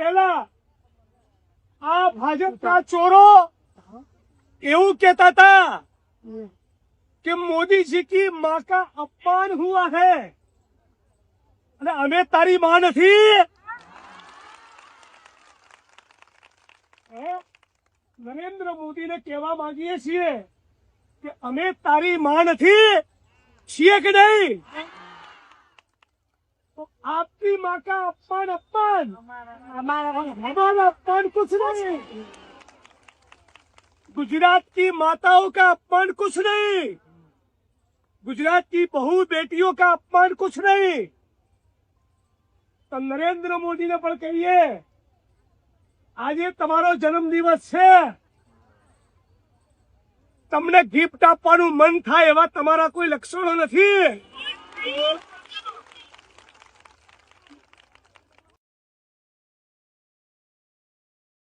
પહેલા આ ભાજપના ચોરો એવું कहता था कि मोदी जी की माँ का अपमान हुआ है અને અમે તારી માં નથી। નરેન્દ્ર મોદીને કહેવા માંગીએ છીએ કે અમે તારી માં નથી છીએ કે નહીં? तो आपकी माँ का अपमान अपमान, हमारा अपमान कुछ नहीं। गुजरात की माताओं का अपमान कुछ नहीं, गुजरात की बहू बेटियों का अपमान कुछ नहीं। तो नरेंद्र मोदी ने पण कहिए આજે તમારો જન્મદિવસ છે, તમને ગિફ્ટ આપવાનું મન થાય એવા તમારા કોઈ લક્ષણો નથી।